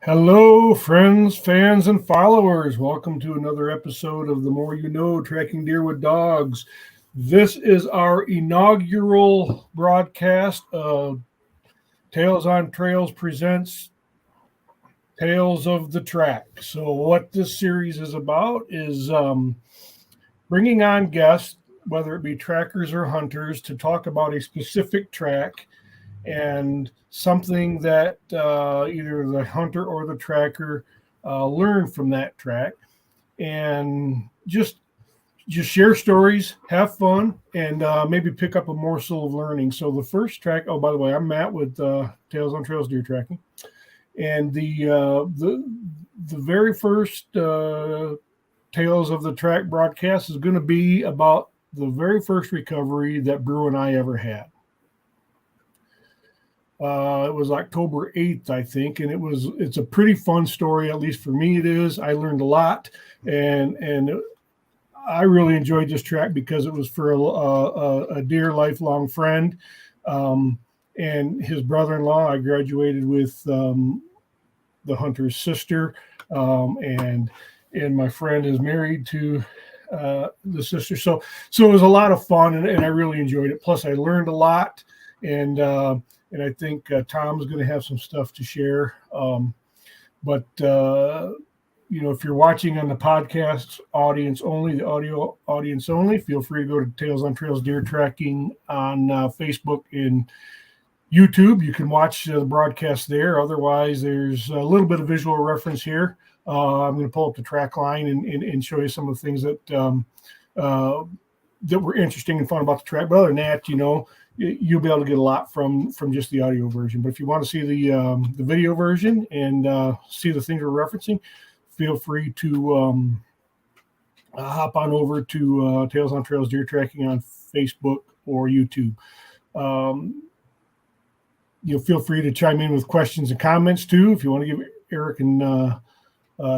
Hello, friends, fans, and followers. Welcome to another episode of The More You Know, Tracking Deer with Dogs. This is our inaugural broadcast of Tales on Trails presents Tales of the Track. So what this series is about is bringing on guests, whether it be trackers or hunters, to talk about a specific track and something that either the hunter or the tracker learned from that track, and just share stories, have fun, and maybe pick up a morsel of learning. So the first track. Oh, by the way, I'm Matt with Tales on Trails Deer Tracking, and the very first Tales of the Track broadcast is going to be about the very first recovery that Bahroo and I ever had. It was October 8th, I think, and it's a pretty fun story, at least for me it is. I learned a lot, and I really enjoyed this track because it was for a dear lifelong friend, and his brother-in-law. I graduated with the hunter's sister, and my friend is married to the sister. So it was a lot of fun, and I really enjoyed it. Plus, I learned a lot, and I think Tom's going to have some stuff to share. But if you're watching on the podcast audience only, the audio audience only, feel free to go to Tales on Trails Deer Tracking on Facebook and YouTube. You can watch the broadcast there. Otherwise, there's a little bit of visual reference here. I'm going to pull up the track line and show you some of the things that were interesting and fun about the track. But other than that, you'll be able to get a lot from just the audio version. But if you want to see the video version and see the things we're referencing, feel free to hop on over to Tales on Trails Deer Tracking on Facebook or YouTube. Feel free to chime in with questions and comments too. If you want to give Eric and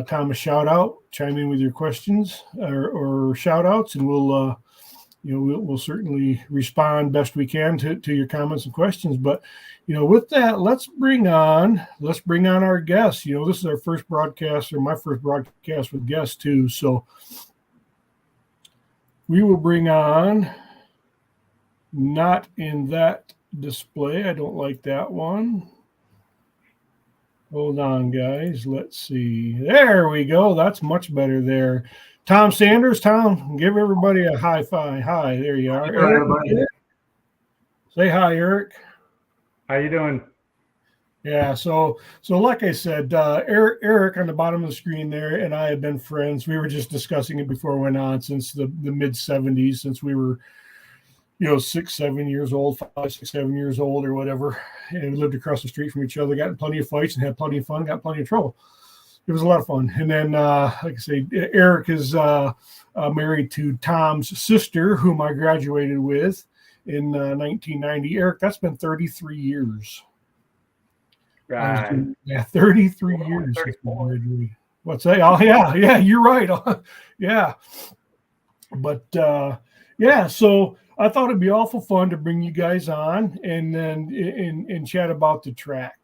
Tom a shout out, chime in with your questions or shout outs, and we'll certainly respond best we can to your comments and questions. But with that, let's bring on our guests. This is our first broadcast, or my first broadcast with guests too. So we will bring on, not in that display. I don't like that one. Hold on, guys. Let's see. There we go. That's much better there. Tom Sanders. Tom, give everybody a high five. Hi, there you are. Hi, everybody. Say hi, Eric. How you doing? Yeah, so like I said, Eric on the bottom of the screen there and I have been friends. We were just discussing it before we went on since the mid-'70s, since we were 6, 7 years old, 5, 6, 7 years old or whatever, and we lived across the street from each other, got in plenty of fights and had plenty of fun, got plenty of trouble. It was a lot of fun. And then, like I say, Eric is married to Tom's sister, whom I graduated with in 1990. Eric, that's been 33 years. Right. Yeah, 33 years. What's that? Oh, yeah, you're right. Yeah. But, so I thought it'd be awful fun to bring you guys on and then and chat about the track.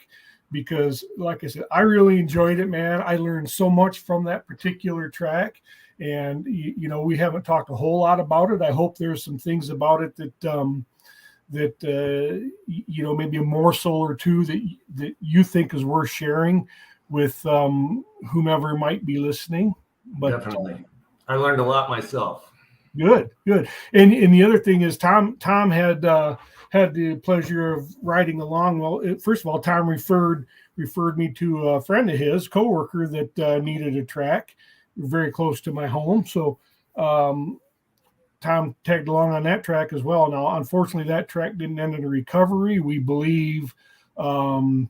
Because, like I said, I really enjoyed it, man. I learned so much from that particular track, and we haven't talked a whole lot about it. I hope there's some things about it that maybe a morsel or two that you think is worth sharing with whomever might be listening. But definitely, I learned a lot myself. Good. And the other thing is, Tom had the pleasure of riding along. Well, first of all, Tom referred me to a friend of his, coworker, that needed a track very close to my home. So Tom tagged along on that track as well. Now, unfortunately, that track didn't end in a recovery. We believe the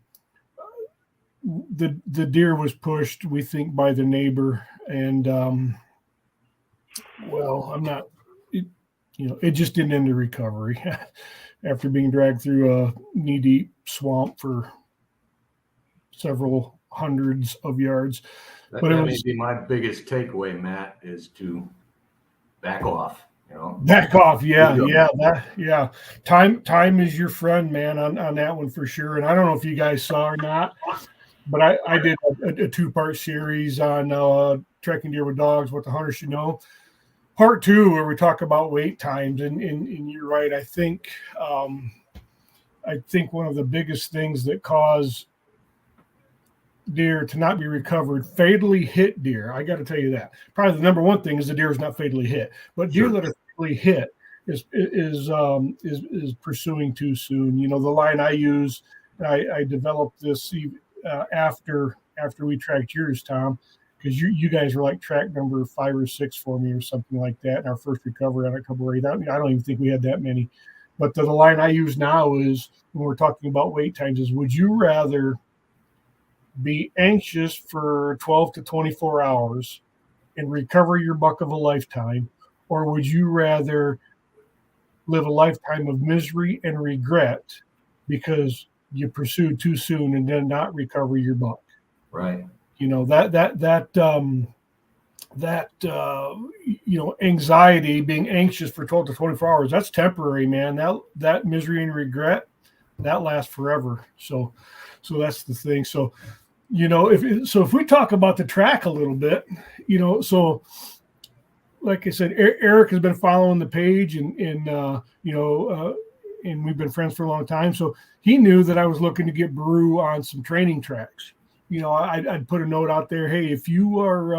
deer was pushed, we think, by the neighbor, and I'm not. It just didn't end in recovery. After being dragged through a knee-deep swamp for several hundreds of yards. That may be my biggest takeaway, Matt, is to back off. Back off, yeah. Time is your friend, man, on that one for sure. And I don't know if you guys saw or not, but I did a two-part series on tracking deer with dogs, what the hunter should know. Part 2, where we talk about wait times, and you're right. I think one of the biggest things that cause deer to not be recovered, fatally hit deer. I got to tell you that. Probably the number one thing is the deer is not fatally hit, but deer that are fatally hit is pursuing too soon. The line I use, I developed this after we tracked yours, Tom, because you guys were like track number 5 or 6 for me or something like that in our first recovery on October 8th. I don't even think we had that many. But the line I use now is, when we're talking about wait times, is would you rather be anxious for 12 to 24 hours and recover your buck of a lifetime, or would you rather live a lifetime of misery and regret because you pursued too soon and then not recover your buck? Right. Anxiety, being anxious for 12 to 24 hours, that's temporary, man. That misery and regret, that lasts forever. So that's the thing. So, if we talk about the track a little bit, so like I said, Eric has been following the page and we've been friends for a long time. So he knew that I was looking to get Bahroo on some training tracks. I'd put a note out there. Hey, if you're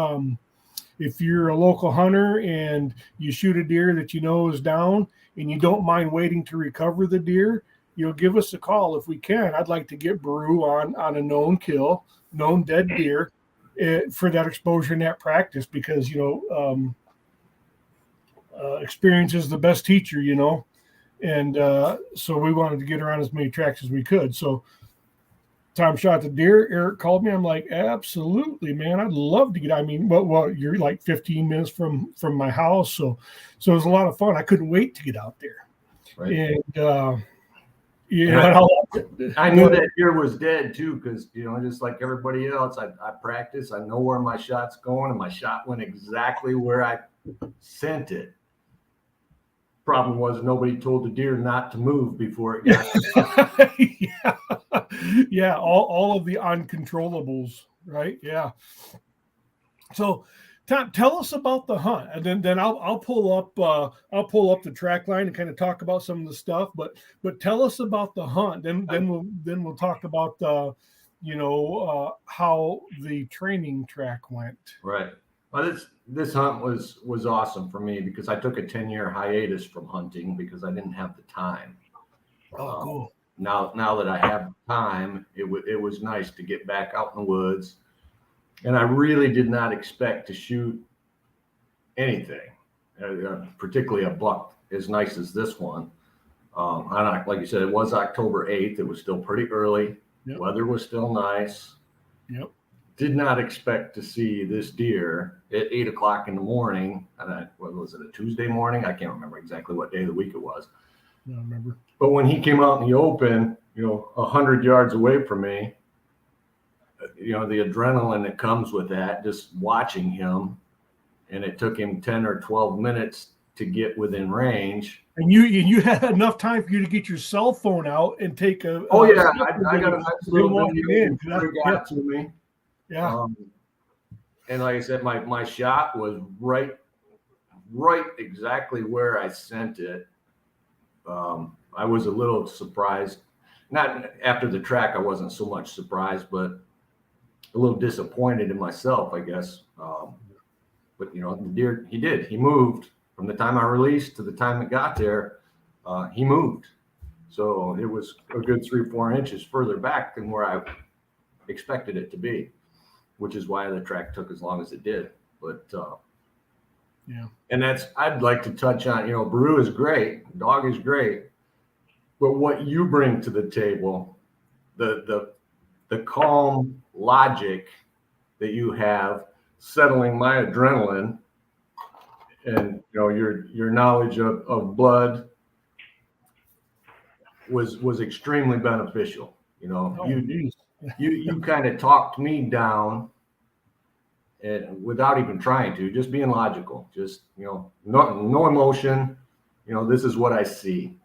a local hunter and you shoot a deer that is down and you don't mind waiting to recover the deer, give us a call if we can. I'd like to get Bahroo on a known kill, known dead deer for that exposure and that practice, because experience is the best teacher, and so we wanted to get her on as many tracks as we could. So Tom shot the deer. Eric called me. I'm like, absolutely, man. I'd love to get. I mean, well, you're like 15 minutes from my house, so it was a lot of fun. I couldn't wait to get out there. Right. And I knew that deer was dead too, because just like everybody else, I practice. I know where my shot's going, and my shot went exactly where I sent it. Problem was, nobody told the deer not to move before it got yeah, all of the uncontrollables, right? Yeah. So Tom, tell us about the hunt, and then I'll pull up the track line and kind of talk about some of the stuff. But tell us about the hunt. Then we'll talk about how the training track went. Right. Well, this hunt was awesome for me because I took a 10-year hiatus from hunting because I didn't have the time. Oh, cool. Now that I have time, it was nice to get back out in the woods. And I really did not expect to shoot anything, particularly a buck as nice as this one. Like you said, it was October 8th. It was still pretty early. Yep. Weather was still nice. Yep. Did not expect to see this deer at 8 o'clock in the morning. And what was it, a Tuesday morning? I can't remember exactly what day of the week it was. I don't remember. But when he came out in the open, 100 yards away from me, the adrenaline that comes with that, just watching him, and it took him 10 or 12 minutes to get within range. And you had enough time for you to get your cell phone out and take a. I got a nice little video before he got to me. Yeah. And like I said, my shot was right exactly where I sent it. I was a little surprised. Not after the track, I wasn't so much surprised, but a little disappointed in myself, I guess. But the deer, he moved from the time I released to the time it got there. He moved, so it was a good 3-4 inches further back than where I expected it to be, which is why the track took as long as it did. But yeah, and I'd like to touch on. Bahroo is great, dog is great, but what you bring to the table, the calm logic that you have, settling my adrenaline, and your knowledge of blood was extremely beneficial. You kind of talked me down, and without even trying to, just being logical, just no emotion. This is what I see.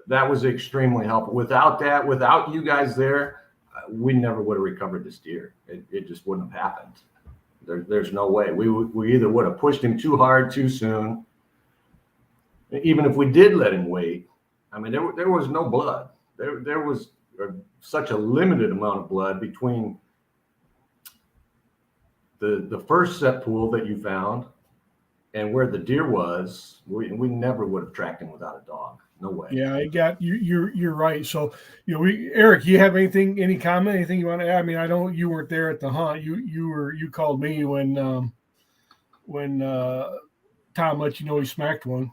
That was extremely helpful. Without you guys there, we never would have recovered this deer. It just wouldn't have happened. There's no way. We either would have pushed him too hard too soon. Even if we did let him wait, I mean, there was no blood. There was such a limited amount of blood between the first set pool that you found and where the deer was. We never would have tracked him without a dog. No way. Yeah, I got you. You're right. So, Eric, you have any comment, anything you want to add? I mean, I know you weren't there at the hunt. You called me when Tom let you know he smacked one.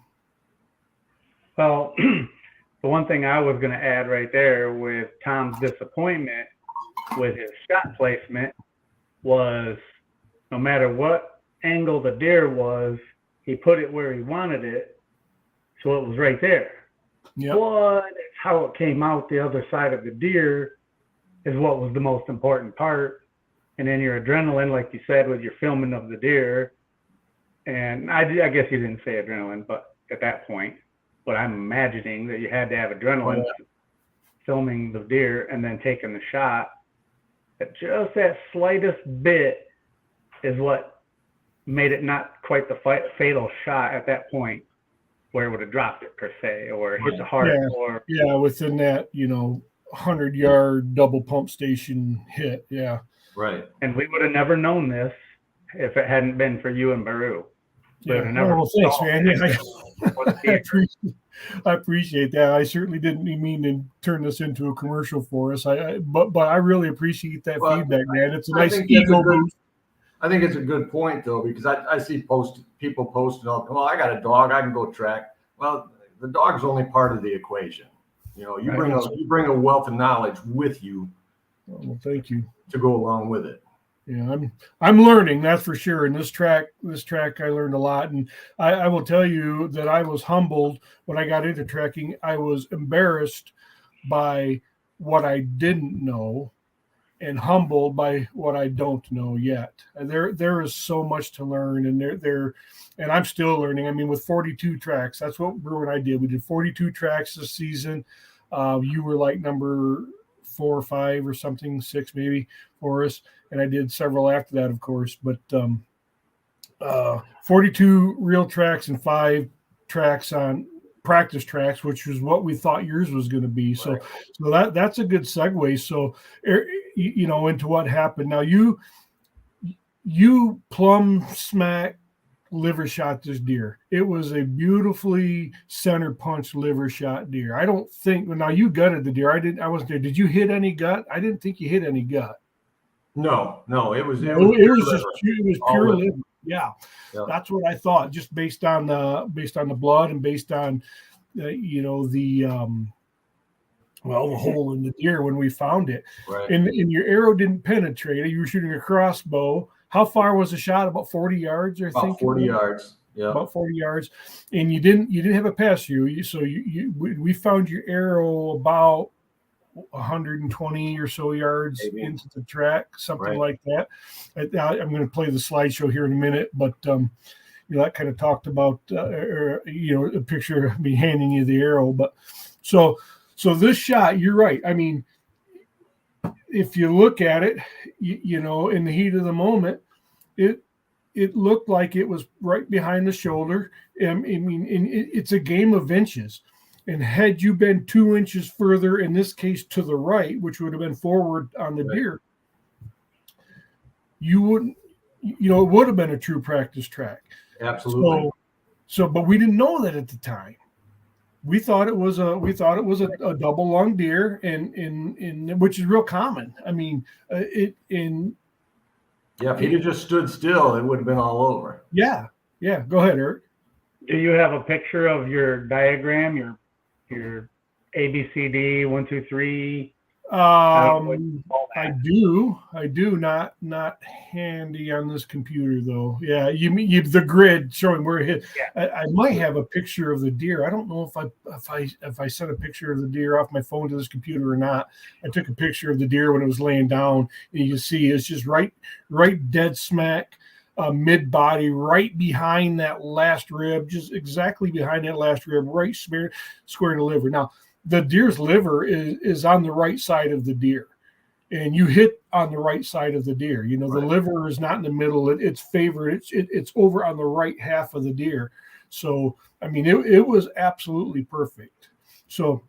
Well, the one thing I was going to add right there with Tom's disappointment with his shot placement was no matter what angle the deer was, he put it where he wanted it, so it was right there. Yep. But how it came out the other side of the deer is what was the most important part. And then your adrenaline, like you said, with your filming of the deer, and I guess you didn't say adrenaline, but at that point, but I'm imagining that you had to have adrenaline filming the deer and then taking the shot. That just that slightest bit is what made it not quite the fatal shot at that point, where it would have dropped it per se, or hit the heart, within that 100-yard double pump station hit. Yeah, right. And we would have never known this if it hadn't been for you and Bahroo. Thanks, man. Yeah, I appreciate that. I certainly didn't mean to turn this into a commercial for us. But I really appreciate that feedback, man. It's a nice ego boost. I think it's a good point though, because I see people posting, "Oh, I got a dog, I can go track." Well, the dog's only part of the equation. You bring a wealth of knowledge with you. Well, thank you. To go along with it. Yeah, I'm learning, that's for sure. In this track, I learned a lot, and I will tell you that I was humbled when I got into trekking. I was embarrassed by what I didn't know, and humbled by what I don't know yet. And there is so much to learn, and and I'm still learning. I mean, with 42 tracks, that's what Brew and I did. We did 42 tracks this season. You were like number 4 or 5 or something, 6 maybe for us. And I did several after that, of course, but 42 real tracks and 5 tracks on practice tracks, which was what we thought yours was going to be. So that's a good segue. So, into what happened. Now you plumb smack liver shot this deer. It was a beautifully center punch liver shot deer. I don't think, now you gutted the deer. I wasn't there. Did you hit any gut? I didn't think you hit any gut. No, it was pure liver. Yeah, that's what I thought. Just based on the blood and based on the hole in the deer when we found it. Right. And your arrow didn't penetrate it. You were shooting a crossbow. How far was the shot? About 40 yards, I think. About 40 yards. Yeah. About 40 yards. And you didn't have a pass through. So we found your arrow about 120 or so yards into the track, something like that. I'm going to play the slideshow here in a minute, but that kind of talked about a picture of me handing you the arrow. But so this shot, you're right. I mean, if you look at it, in the heat of the moment, it looked like it was right behind the shoulder. I mean, it's a game of inches. And had you been 2 inches further, in this case to the right, which would have been forward on the deer, you wouldn't, it would have been a true practice track. Absolutely. But we didn't know that at the time. We thought it was a double lung deer, and which is real common. I mean, if he'd have just stood still, it would have been all over. Yeah. Go ahead, Eric. Do you have a picture of your diagram, your ABCD 1, 2, 3? I do not handy on this computer though. Yeah, you mean the grid showing where it hit. Yeah. I might have a picture of the deer. I don't know if I sent a picture of the deer off my phone to this computer or not. I took a picture of the deer when it was laying down, and you see it's just right dead smack mid body, right behind that last rib, just exactly behind that last rib, right square in the liver. Now, the deer's liver is on the right side of the deer. and you hit on the right side of the deer. You know, the Right. liver is not in the middle. It's favored. It's over on the right half of the deer. So, I mean, it was absolutely perfect. So,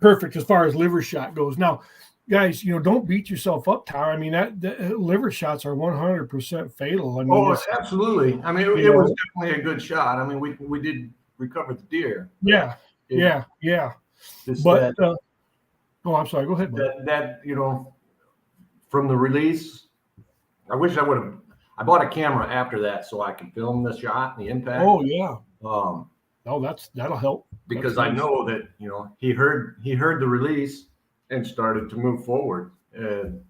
perfect as far as liver shot goes. Now, guys, you know, don't beat yourself up, Tyler. I mean, that liver shots are 100% fatal. I mean, Oh, it's, absolutely. I mean, you it was know, definitely a good shot. I mean, we did recover the deer. yeah, It yeah. just But, oh, I'm sorry. Go ahead, bud. that from the release, I wish I would have. I bought a camera after that so I could film the shot and the impact. Oh, yeah. Um, Oh, that'll help. because That's I nice. know that he heard the release and started to move forward, and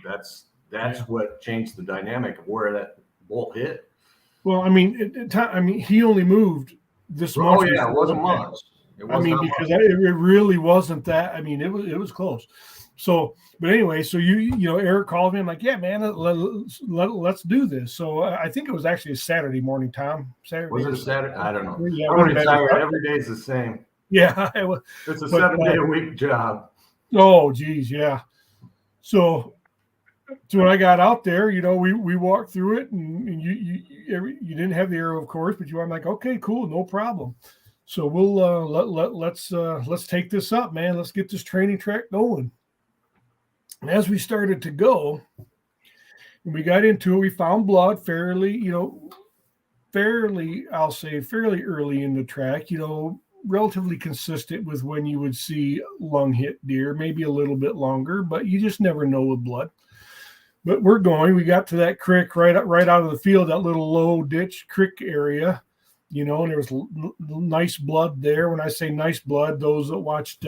that's Yeah. what changed the dynamic of where that bolt hit. Well, I mean, he only moved this much. Oh yeah, it before wasn't impact. much. It I was mean, not because much. it really wasn't that. I mean, it was close. So, but anyway, so Eric called me. I'm like, yeah, man, let's do this. So I think it was actually a Saturday morning, Tom. Saturday. Was it or a Saturday? I don't know. Yeah, I'm it would've been- retired. Every day is the same. Yeah. It was, It's a but, 7 day a week job. oh, geez, yeah. So when I got out there, we walked through it, and you didn't have the arrow, of course, but I'm like, okay, cool, no problem. So we'll let's take this up, man. Let's get this training track going. And as we started to go, and we got into it, we found blood fairly early in the track. Relatively consistent with when you would see lung hit deer, maybe a little bit longer, but you just never know with blood. But we got to that creek right out of the field, that little low ditch creek area, and there was nice blood there. When I say nice blood, those that watched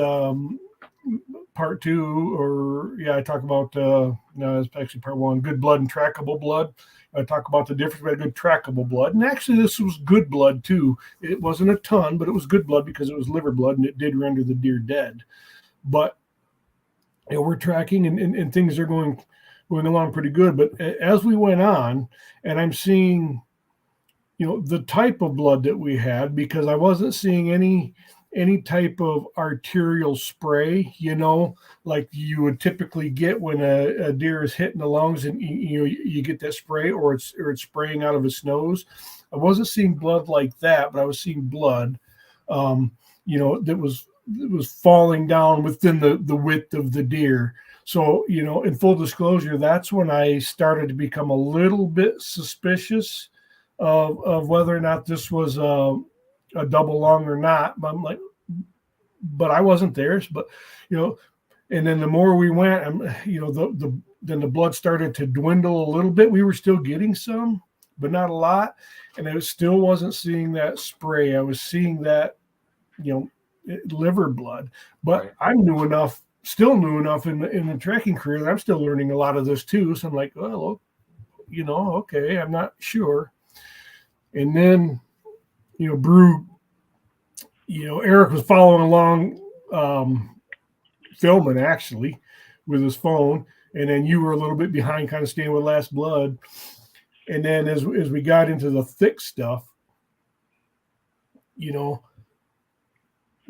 part 2, I talk about, no, it's actually part 1, good blood and trackable blood. I talk about the difference between good trackable blood. And actually, this was good blood too. It wasn't a ton, but it was good blood because it was liver blood, and it did render the deer dead. But we're tracking, and things are going along pretty good. But as we went on, and I'm seeing, the type of blood that we had, because I wasn't seeing any type of arterial spray, like you would typically get when a deer is hitting the lungs, and you get that spray, or it's spraying out of its nose. I wasn't seeing blood like that, but I was seeing blood, that was falling down within the width of the deer. So, in full disclosure, that's when I started to become a little bit suspicious of whether or not this was a double lung or not. But I'm like, but I wasn't there. But, and then the more we went, then the blood started to dwindle a little bit. We were still getting some, but not a lot. And I still wasn't seeing that spray. I was seeing that, liver blood. But Right. I'm still new enough in the tracking career that I'm still learning a lot of this too. So I'm like, well, okay, I'm not sure. And then, Bahroo, Eric was following along, filming actually with his phone. And then you were a little bit behind, kind of staying with last blood. And then as we got into the thick stuff,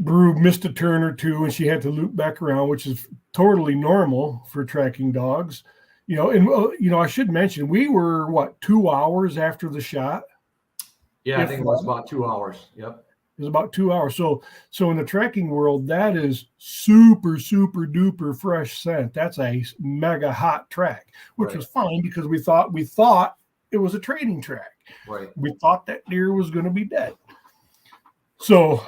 Bahroo missed a turn or two, and she had to loop back around, which is totally normal for tracking dogs. I should mention, we were 2 hours after the shot. Yeah, I think it was about 2 hours. Yep. It was about 2 hours. So in the tracking world, that is super, super duper fresh scent. That's a mega hot track, which Right. was fine because we thought it was a training track. Right. We thought that deer was going to be dead. So,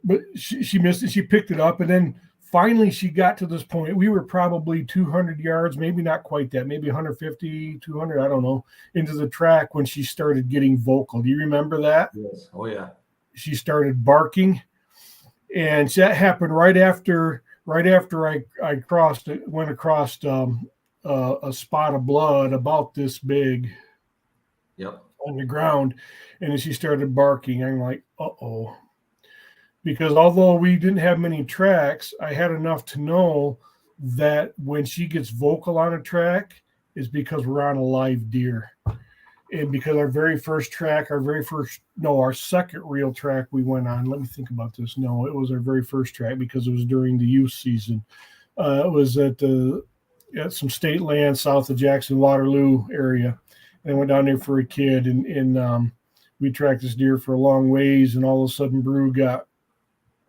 but she missed it. She picked it up, and then finally she got to this point. We were probably 200 yards, maybe not quite that, maybe 150, 200, I don't know, into the track when she started getting vocal. Do you remember that? Yes. Oh yeah. She started barking, and that happened right after I went across a spot of blood about this big. Yep. On the ground, and then she started barking. I'm like, uh-oh. Because although we didn't have many tracks, I had enough to know that when she gets vocal on a track, is because we're on a live deer. And because our second real track we went on, let me think about this. No, it was our very first track because it was during the youth season. It was at some state land south of Jackson Waterloo area, and I went down there for a kid, and we tracked this deer for a long ways, and all of a sudden Bahroo got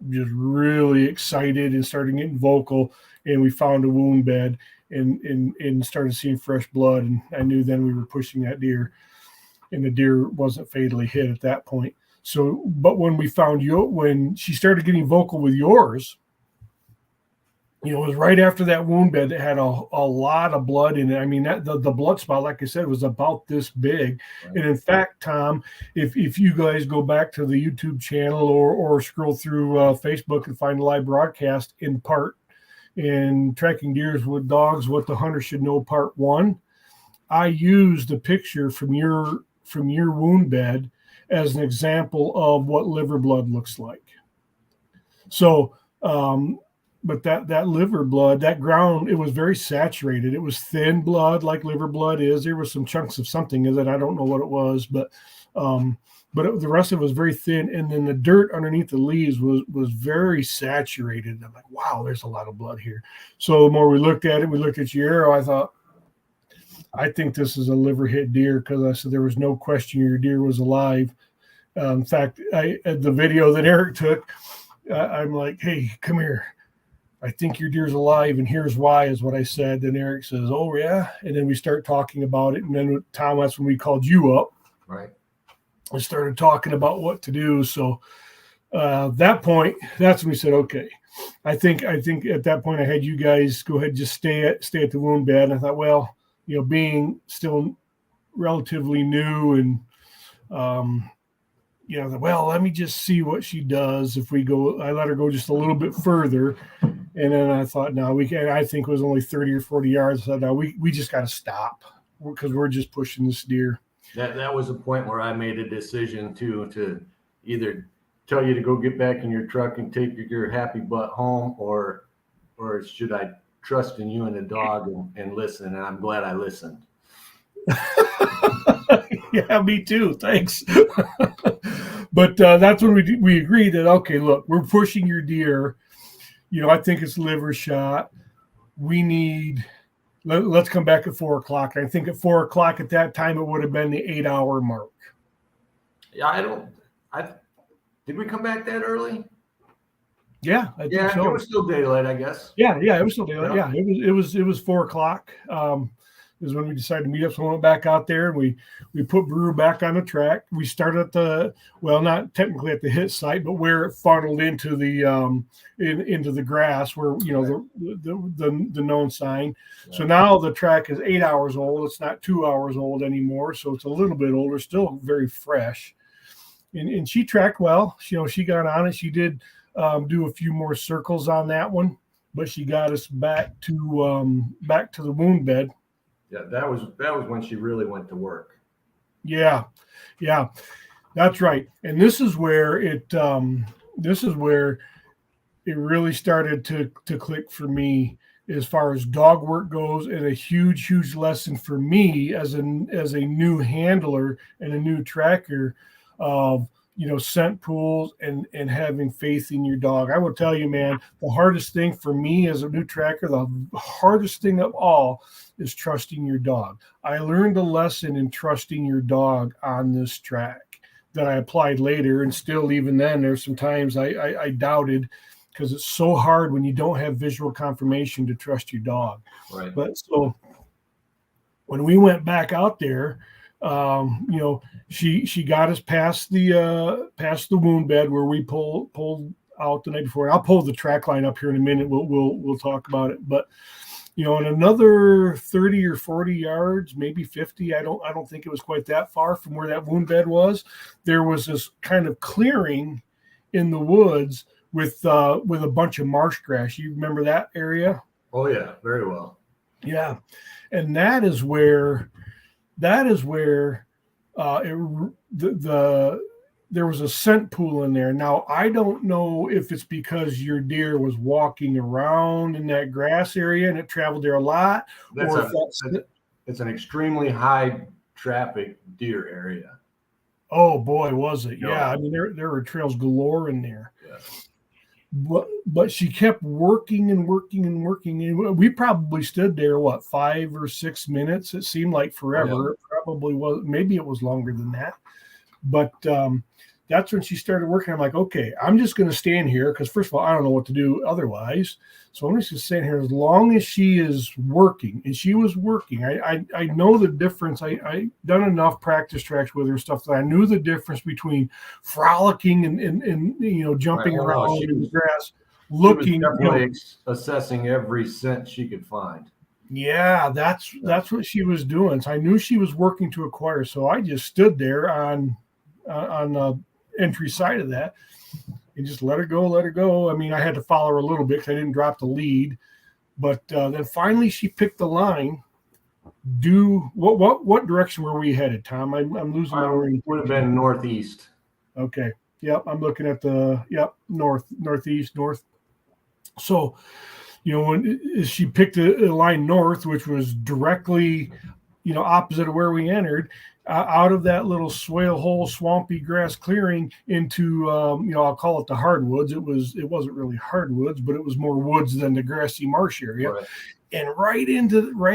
just really excited and started getting vocal, and we found a wound bed and started seeing fresh blood, and I knew then we were pushing that deer, and the deer wasn't fatally hit at that point. So, but when we found you, when she started getting vocal with yours, it was right after that wound bed that had a lot of blood in it. I mean, that the blood spot, like I said, was about this big. Right. And in fact, Tom, if you guys go back to the YouTube channel or scroll through Facebook and find the live broadcast in Tracking Deers with Dogs, What the Hunter Should Know Part 1, I used the picture from your wound bed as an example of what liver blood looks like. So, but that liver blood, that ground, it was very saturated. It was thin blood like liver blood is. There were some chunks of something in it. I don't know what it was, but the rest of it was very thin. And then the dirt underneath the leaves was very saturated. I'm like, wow, there's a lot of blood here. So the more we looked at it, we looked at your arrow, I thought, I think this is a liver hit deer, because I said there was no question your deer was alive. In fact, the video that Eric took, I'm like, hey, come here. I think your deer's alive, and here's why, is what I said. Then Eric says, oh, yeah. And then we start talking about it. And then, Tom, that's when we called you up. Right. We started talking about what to do. So that point, that's when we said, okay. I think at that point I had you guys go ahead and just stay at the wound bed. And I thought, well, being still relatively new and, well, let me just see what she does. If we go, I let her go just a little bit further. And then I thought, no, we can. I think it was only 30 or 40 yards. I thought, no, we just got to stop, because we're just pushing this deer. That was a point where I made a decision to either tell you to go get back in your truck and take your happy butt home, or should I trust in you and the dog and listen? And I'm glad I listened. Yeah, me too. Thanks. But that's when we agreed that, okay, look, we're pushing your deer. I think it's liver shot. Let's come back at 4 o'clock. I think at 4 o'clock at that time, it would have been the 8-hour mark. Yeah, did we come back that early? Yeah, I think so. It was still daylight, I guess. Yeah, it was still daylight. Yeah, it was 4 o'clock. Is when we decided to meet up. So we went back out there, and we put Bahroo back on the track. We started at not technically at the hit site, but where it funneled into the into the grass, where the known sign. Right. So now the track is 8 hours old. It's not 2 hours old anymore. So it's a little bit older, still very fresh. And she tracked well. She got on it. She did do a few more circles on that one, but she got us back to the wound bed. Yeah, that was when she really went to work. Yeah, that's right. And this is where it really started to click for me as far as dog work goes, and a huge lesson for me as a new handler and a new tracker of scent pools and having faith in your dog. I will tell you, man, the hardest thing for me as a new tracker, the hardest thing of all, is trusting your dog. I learned a lesson in trusting your dog on this track that I applied later, and still even then there's some times I doubted, because it's so hard when you don't have visual confirmation to trust your dog. Right. But so when we went back out there, she got us past the wound bed where we pulled out the night before. I'll pull the track line up here in a minute. We'll talk about it. But in another 30 or 40 yards, maybe 50, I don't think it was quite that far from where that wound bed was, there was this kind of clearing in the woods with a bunch of marsh grass. You remember that area? Oh yeah, very well. Yeah, and that is where there was a scent pool in there. Now, I don't know if it's because your deer was walking around in that grass area and it traveled there a lot. It's an extremely high traffic deer area. Oh boy, was it? Yeah. I mean, there were trails galore in there. Yes. but she kept working and working and working. And we probably stood there, 5 or 6 minutes? It seemed like forever. Oh, yeah. It probably was. Maybe it was longer than that. But that's when she started working. I'm like, okay, I'm just going to stand here because, first of all, I don't know what to do otherwise. So I'm just going to stand here as long as she is working. And she was working. I know the difference. I done enough practice tracks with her stuff that I knew the difference between frolicking and jumping Right. around in the grass, She was looking. definitely assessing every cent she could find. Yeah, that's what she was doing. So I knew she was working to acquire. So I just stood there on the entry side of that and just let her go. I mean, I had to follow her a little bit because I didn't drop the lead, but then finally she picked the line. What direction were we headed, Tom? I'm losing my orientation. Would have been northeast. Okay. Yep. I'm looking at northeast. So, when she picked a line north, which was directly, opposite of where we entered, out of that little swale hole, swampy grass clearing into, I'll call it the hardwoods. It wasn't really hardwoods, but it was more woods than the grassy marsh area. Right. And right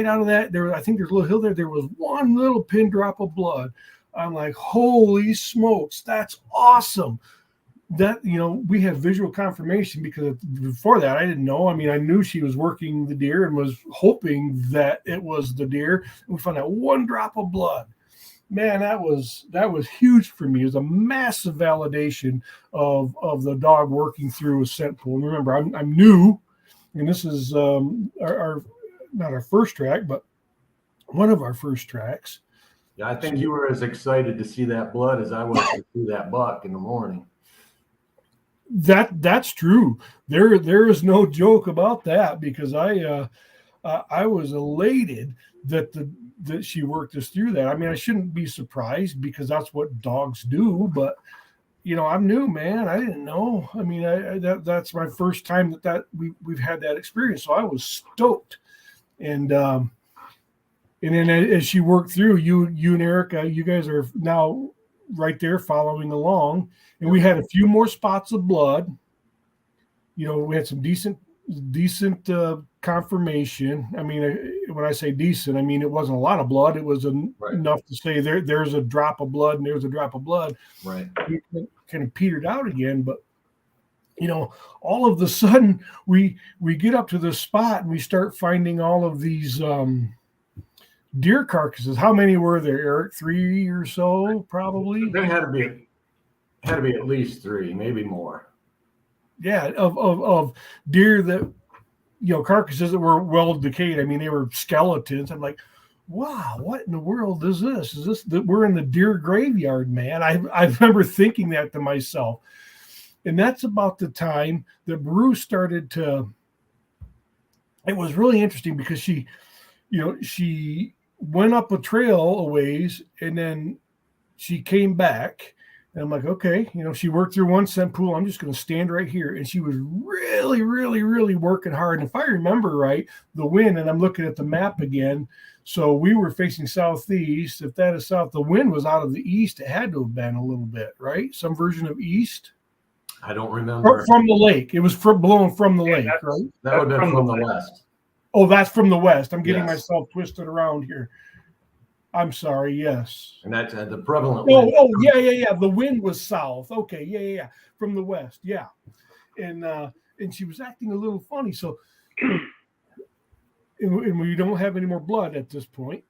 out of that, I think there's a little hill there. There was one little pin drop of blood. I'm like, holy smokes, that's awesome. That, we had visual confirmation because before that I didn't know. I mean, I knew she was working the deer and was hoping that it was the deer. And we found that one drop of blood. Man, that was huge for me. It was a massive validation of the dog working through a scent pool. And remember, I'm new, and this is our not our first track, but one of our first tracks. Yeah, I think you were as excited to see that blood as I was to see that buck in the morning. That's true. There is no joke about that because I was elated that she worked us through that. I mean, I shouldn't be surprised because that's what dogs do, but I'm new, man. I didn't know. I mean, that's my first time that we've had that experience. So I was stoked. And then as she worked through, you and Erica, you guys are now right there following along. And we had a few more spots of blood. We had some decent confirmation. I mean, when I say decent, I mean it wasn't a lot of blood. It was enough to say there's a drop of blood and there's a drop of blood. Right. It kind of petered out again, but all of the sudden we get up to the spot and we start finding all of these deer carcasses. How many were there, Eric? 3 or so, probably. There had to be at least 3, maybe more. Yeah, of deer that carcasses that were well decayed. I mean, they were skeletons. I'm like, wow, what in the world is this? Is this that we're in the deer graveyard, man? I remember thinking that to myself. And that's about the time that Bahroo started to. It was really interesting because she went up a trail a ways and then she came back. And I'm like, okay, she worked through one scent pool. I'm just going to stand right here. And she was really, really, really working hard. And if I remember right, the wind, and I'm looking at the map again. So we were facing southeast. If that is south, the wind was out of the east. It had to have been a little bit, right? Some version of east. I don't remember. From the lake. It was blowing from the lake, right? That would have been from the west. Oh, that's from the west. I'm getting myself twisted around here. I'm sorry. Yes. And that's the prevalent. Oh, yeah. The wind was south. Okay. Yeah. From the west. Yeah. And she was acting a little funny. So, and we don't have any more blood at this point,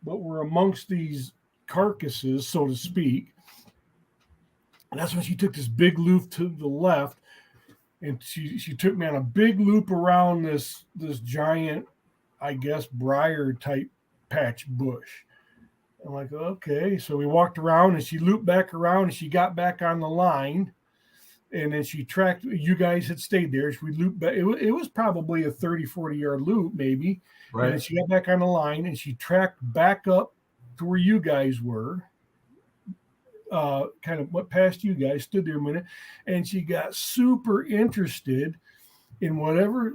but we're amongst these carcasses, so to speak. And that's when she took this big loop to the left. And she took me on a big loop around this giant, I guess, briar type patch bush. I'm like, okay. So we walked around and she looped back around and she got back on the line. And then she tracked, you guys had stayed there. So we looped back. It was probably a 30, 40 yard loop, maybe. Right. And she got back on the line and she tracked back up to where you guys were. Kind of went past you guys, stood there a minute, and she got super interested in whatever,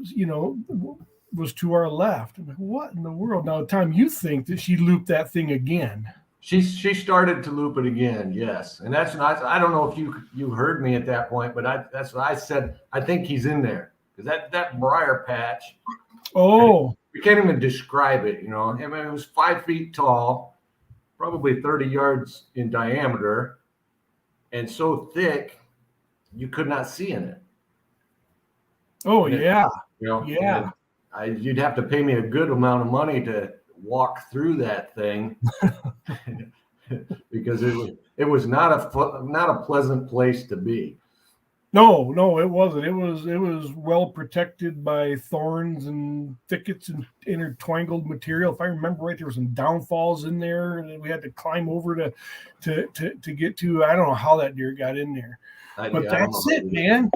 was to our left. I'm like, what in the world? Now, Tom, you think that she looped that thing again? She started to loop it again, yes, and that's not. I don't know if you heard me at that point, but that's what I said. I think he's in there because that briar patch. Oh, We can't even describe it. You know, I mean, it was 5 feet tall, probably 30 yards in diameter, and so thick you could not see in it. oh And yeah, you know, yeah. and you'd have to pay me a good amount of money to walk through that thing because it was not a pleasant place to be. No, it wasn't. It was well protected by thorns and thickets and intertwined material. If I remember right, there were some downfalls in there, and we had to climb over to get to. I don't know how that deer got in there, but that's it, man.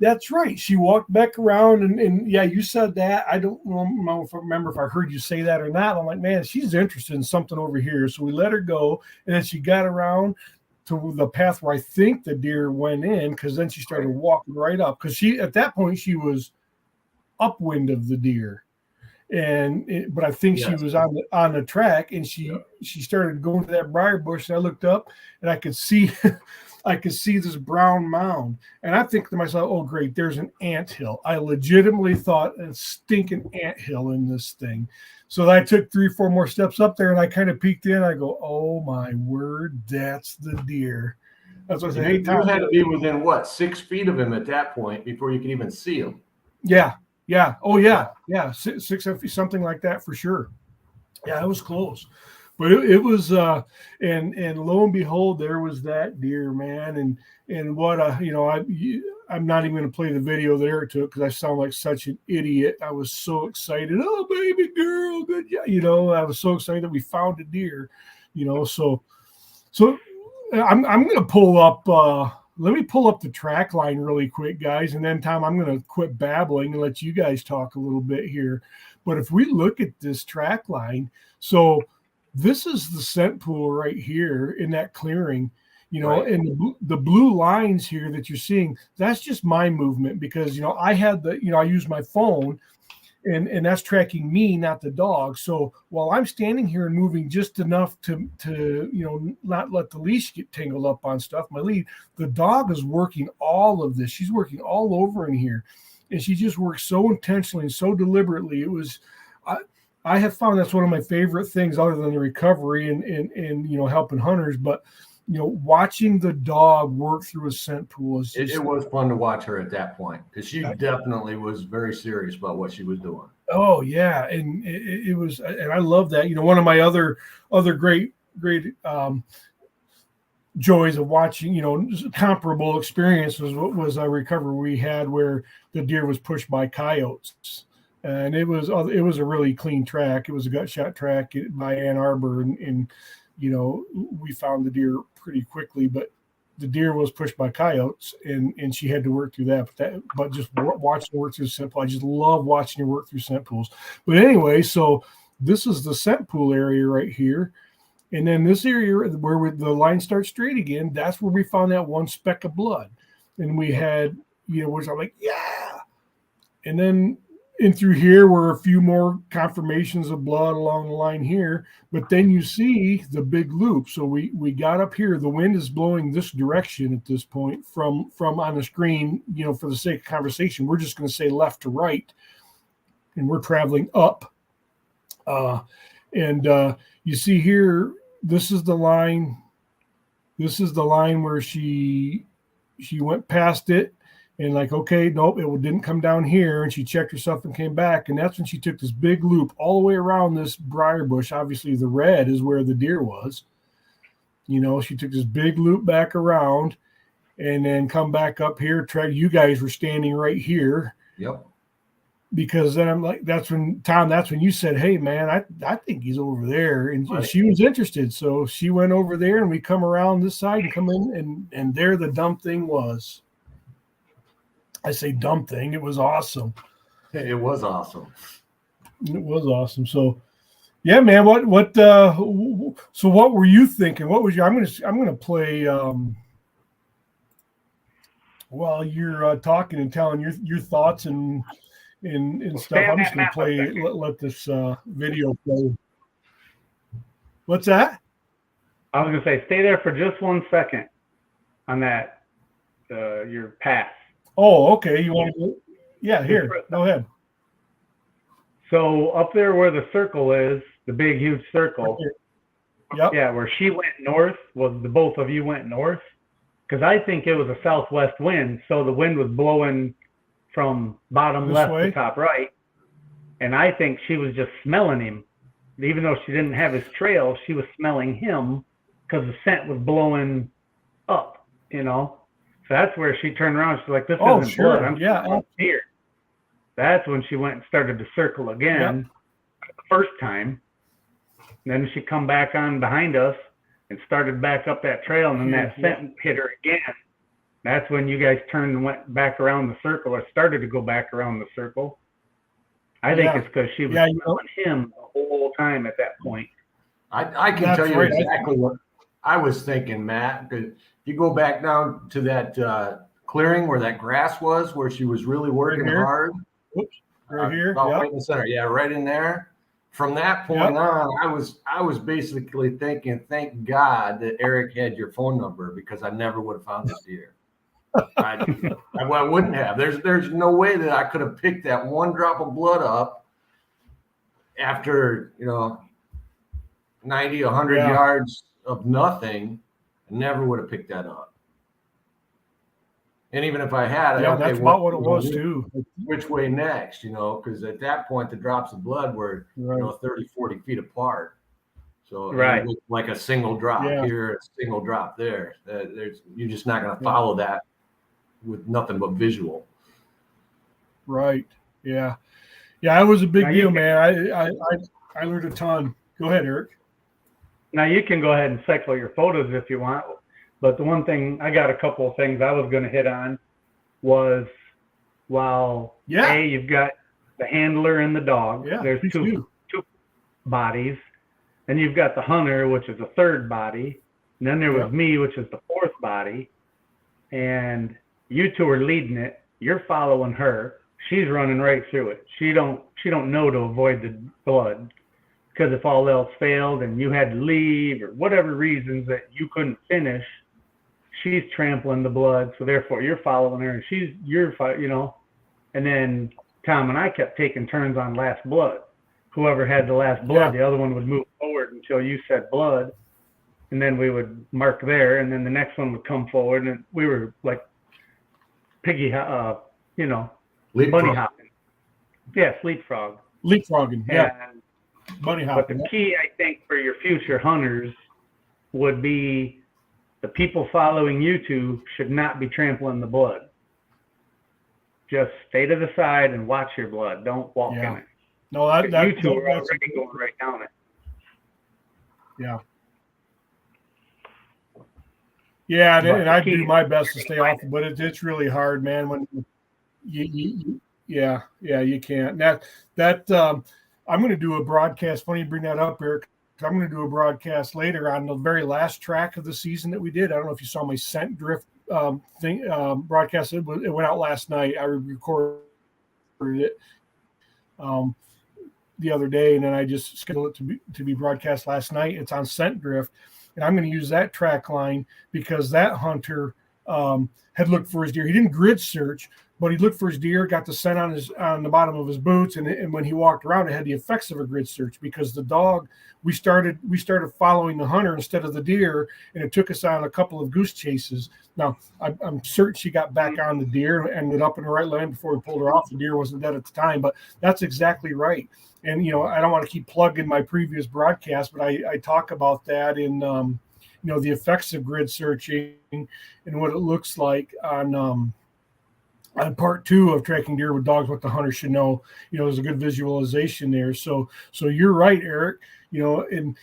That's right. She walked back around, and yeah, you said that. I don't know if I remember if I heard you say that or not. I'm like, man, she's interested in something over here. So we let her go, and then she got around to the path where I think the deer went in, because then she started walking right up. Because at that point she was upwind of the deer, but I think she was on the track, and she started going to that briar bush, and I looked up and I could see this brown mound, and I think to myself, oh great, there's an anthill. I legitimately thought a stinking anthill in this thing. So I took 3 or 4 more steps up there, and I kind of peeked in. I go, oh my word, that's the deer. That's what I said. Hey, Tom, you had to be within what, 6 feet of him at that point before you could even see him. Yeah. Oh yeah. 6 feet, something like that for sure. Yeah, it was close. But it was, and lo and behold, there was that deer, man, and what I'm not even going to play the video there to it because I sound like such an idiot. I was so excited, oh baby girl, good, I was so excited that we found a deer, So I'm going to pull up. Let me pull up the track line really quick, guys, and then Tom, I'm going to quit babbling and let you guys talk a little bit here. But if we look at this track line, so this is the scent pool right here in that clearing, Right. and the blue lines here that you're seeing, that's just my movement because, I had I use my phone and that's tracking me, not the dog. So while I'm standing here and moving just enough to not let the leash get tangled up on stuff, my lead, the dog is working all of this. She's working all over in here, and she just works so intentionally and so deliberately. It was, I have found that's one of my favorite things other than the recovery and helping hunters, but watching the dog work through a scent pool is just, it was fun to watch her at that point because she definitely was very serious about what she was doing. Oh yeah, and it was, and I love that. One of my other great joys of watching, comparable experiences was a recovery we had where the deer was pushed by coyotes. And it was a really clean track. It was a gut shot track by Ann Arbor, and we found the deer pretty quickly. But the deer was pushed by coyotes, and she had to work through that. But just watching her work through scent pool, I just love watching her work through scent pools. But anyway, so this is the scent pool area right here, and then this area where the line starts straight again. That's where we found that one speck of blood, and we had which I'm like, yeah, and then. And through here were a few more confirmations of blood along the line here, but then you see the big loop. So we got up here. The wind is blowing this direction at this point from on the screen. For the sake of conversation, we're just going to say left to right, and we're traveling up. You see here, this is the line. This is the line where she went past it. And like, okay, nope, it didn't come down here. And she checked herself and came back. And that's when she took this big loop all the way around this briar bush. Obviously, the red is where the deer was. She took this big loop back around and then come back up here. You guys were standing right here. Yep. Because then I'm like, that's when you said, hey, man, I think he's over there. And right. She was interested. So she went over there, and we come around this side and come in. And there the dumb thing was. I say dumb thing. It was awesome. It was awesome. It was awesome. So, yeah, man. So what were you thinking? What was I'm gonna play. While you're talking and telling your thoughts and stuff, I'm just gonna play. Let this video play. What's that? I was gonna say, stay there for just 1 second on that your pass. Oh, okay. You want to? Yeah, here. Go ahead. So up there where the circle is, the big huge circle. Yep. Yeah, where she went north, was the both of you went north? Because I think it was a southwest wind, so the wind was blowing from bottom This left way? to top right, and I think she was just smelling him. Even though she didn't have his trail, she was smelling him because the scent was blowing up, you know. So that's where she turned around. She's like, "This isn't sure. blood. I'm smelling deer." That's when she went and started to circle again, the first time. And then she come back on behind us and started back up that trail, and then that scent hit her again. That's when you guys turned and went back around the circle, or started to go back around the circle. I think it's because she was smelling him the whole time at that point. I can tell you exactly what I was thinking, Matt. Because you go back down to that clearing where that grass was, where she was really working hard. Oops, right here. Right in the center. Yeah, right in there. From that point on, I was basically thinking, thank God that Eric had your phone number, because I never would have found this deer. I wouldn't have. There's no way that I could have picked that one drop of blood up after 90, 100 yards of nothing. I never would have picked that up. And even if I had, that's about what it was too. Which way next, because at that point, the drops of blood were 30, 40 feet apart. So it looked like a single drop here, a single drop there. You're just not going to follow that with nothing but visual. Right. Yeah. Yeah, it was a big deal, man. I learned a ton. Go ahead, Eric. Now you can go ahead and cycle your photos if you want. But the one thing, I got a couple of things I was going to hit on was, you've got the handler and the dog. Yeah, there's two bodies. And you've got the hunter, which is a third body. And then there was me, which is the fourth body. And you two are leading it. You're following her. She's running right through it. She don't know to avoid the blood. Because if all else failed and you had to leave, or whatever reasons that you couldn't finish, she's trampling the blood, so therefore you're following her, and you're and then Tom and I kept taking turns on last blood. Whoever had the last blood, the other one would move forward until you said blood, and then we would mark there, and then the next one would come forward, and we were like bunny hopping. Yeah, leapfrog. Leapfrogging, bunny hopping. But the key, I think, for your future hunters would be the people following you two should not be trampling the blood. Just stay to the side and watch your blood. Don't walk in it. No, you two are already going right down it. Yeah. Yeah, and I do my best to stay off, but it's really hard, man. When you can't. I'm going to do a broadcast. Funny you bring that up, Eric. I'm going to do a broadcast later on the very last track of the season that we did. I don't know if you saw my scent drift broadcast. It went out last night. I recorded it the other day, and then I just scheduled it to be broadcast last night. It's on scent drift, and I'm going to use that track line because that hunter had looked for his deer. He didn't grid search, but he looked for his deer, got the scent on the bottom of his boots, and when he walked around, it had the effects of a grid search because the dog, we started following the hunter instead of the deer, and it took us on a couple of goose chases. Now, I'm certain she got back on the deer and ended up in the right lane before we pulled her off. The deer wasn't dead at the time, but that's exactly right. And, I don't want to keep plugging my previous broadcast, but I talk about that in, the effects of grid searching and what it looks like on part 2 of Tracking Deer with Dogs, what the hunter should know. There's a good visualization there. So you're right, Eric. And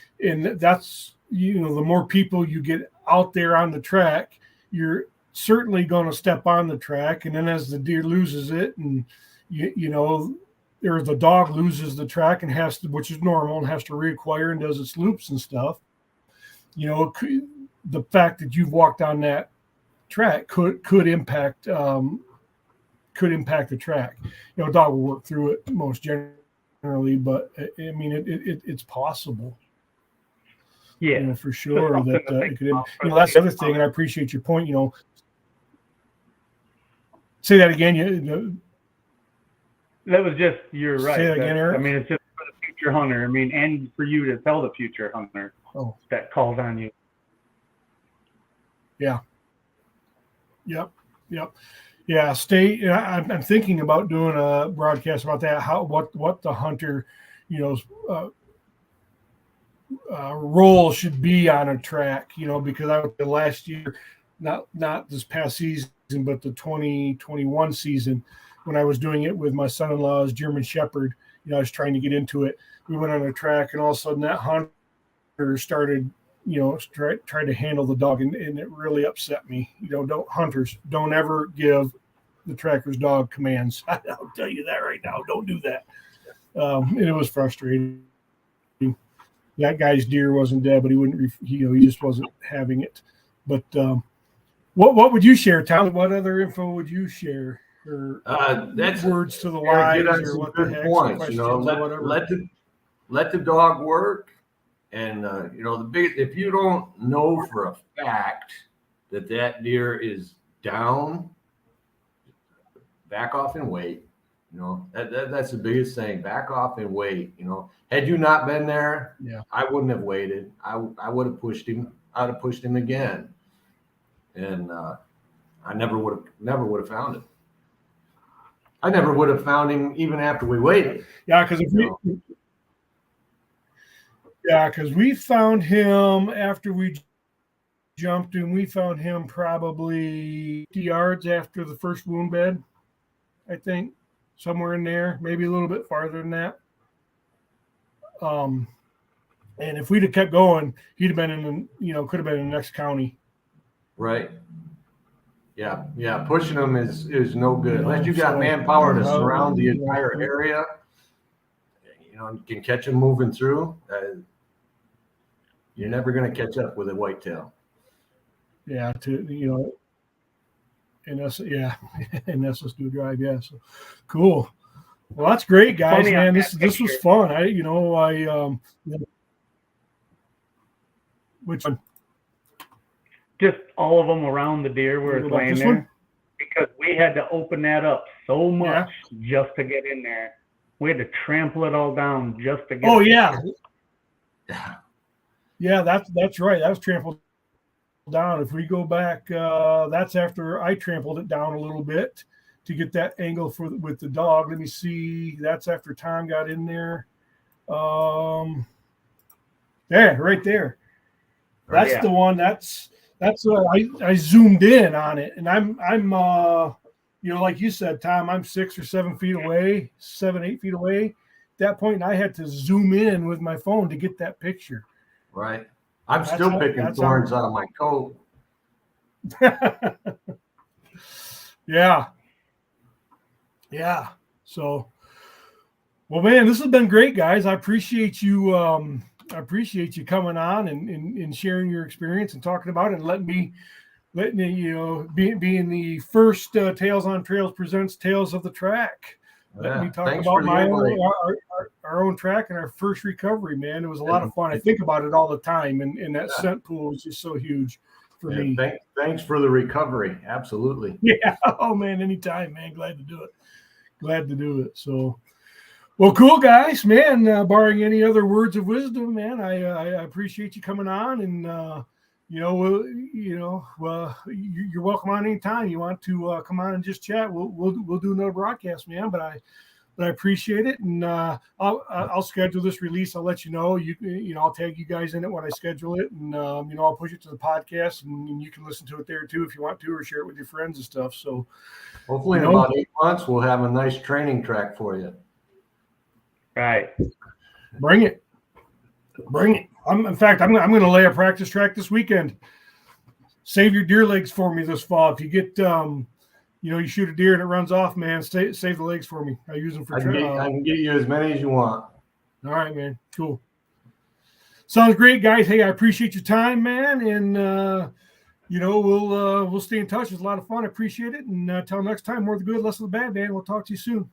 that's, the more people you get out there on the track, you're certainly going to step on the track. And then as the deer loses it, and or the dog loses the track and has to, which is normal, and has to reacquire and does its loops and stuff. The fact that you've walked on that track could impact the track. A dog will work through it most generally, but I mean it's possible. Yeah. for sure. something That to think it could, about for that's the other the thing, and I appreciate your point. Say that again. That was just, you're right. Say that again, Eric. I mean, it's just for the future hunter. I mean, and for you to tell the future hunter that calls on you. Yeah. Yep. Yeah. I'm thinking about doing a broadcast about that. What the hunter, role should be on a track. Because last year, not this past season, but the 2021 season, when I was doing it with my son-in-law's German Shepherd, I was trying to get into it. We went on a track, and all of a sudden that hunter started, trying to handle the dog, and it really upset me. Don't ever give the tracker's dog commands. I'll tell you that right now. Don't do that. And it was frustrating. That guy's deer wasn't dead, but he wouldn't. He just wasn't having it. But what would you share, Tom? What other info would you share? Or That's words to the wise, or what the heck? Points, questions, or whatever. Let the dog work, and the big. If you don't know for a fact that deer is down, back off and wait. That's the biggest thing. Back off and wait. Had you not been there, I wouldn't have waited. I would have pushed him. I'd have pushed him again, and I never would have found him. I never would have found him even after we waited. Yeah, because we found him after we jumped him. We found him probably 50 yards after the first wound bed, I think, somewhere in there, maybe a little bit farther than that. And if we'd have kept going, he'd have been could have been in the next county. Right. Yeah. Pushing them is no good unless you got manpower to surround the entire area. You can catch them moving through. You're never going to catch up with a whitetail. Yeah. And that's and that's just do drive. Yeah. So cool. Well, that's great, guys. Man, this was fun. Which one? Just all of them around the deer where it's laying there. One? Because we had to open that up so much just to get in there. We had to trample it all down just to get. Oh yeah. Yeah, that's right. That was trampled down. If we go back, that's after I trampled it down a little bit to get that angle with the dog. Let me see. That's after Tom got in there. Yeah, right there. That's the one. That's I zoomed in on it, and I'm like you said, Tom, I'm 6 or 7 feet away, 8 feet away. At that point, I had to zoom in with my phone to get that picture. Right. I'm still picking thorns out of my coat. Yeah. So, well, man, this has been great, guys. I appreciate you. I appreciate you coming on and sharing your experience and talking about it, and letting me being the first Tales on Trails presents Tales of the Track. Let me talk about our own track and our first recovery, man. It was a lot of fun. I think about it all the time, and that scent pool is just so huge for me. Thanks for the recovery. Absolutely. Yeah. Oh man, anytime, man. Glad to do it. So, well, cool, guys, man. Barring any other words of wisdom, man, I appreciate you coming on, and you're welcome on anytime you want to come on and just chat. We'll do another broadcast, man. But I appreciate it, and I'll schedule this release. I'll let you know. I'll tag you guys in it when I schedule it, and I'll push it to the podcast, and you can listen to it there too if you want to, or share it with your friends and stuff. So hopefully in about 8 months we'll have a nice training track for you. Right. Bring it. In fact, I'm going to lay a practice track this weekend. Save your deer legs for me this fall. If you get, you shoot a deer and it runs off, man, save the legs for me. I use them for. I can get you as many as you want. All right, man. Cool. Sounds great, guys. Hey, I appreciate your time, man, and we'll stay in touch. It's a lot of fun. I appreciate it, and until next time, more of the good, less of the bad, man. We'll talk to you soon.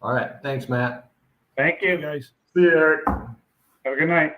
All right. Thanks, Matt. Thank you, guys. See you, Eric. Have a good night.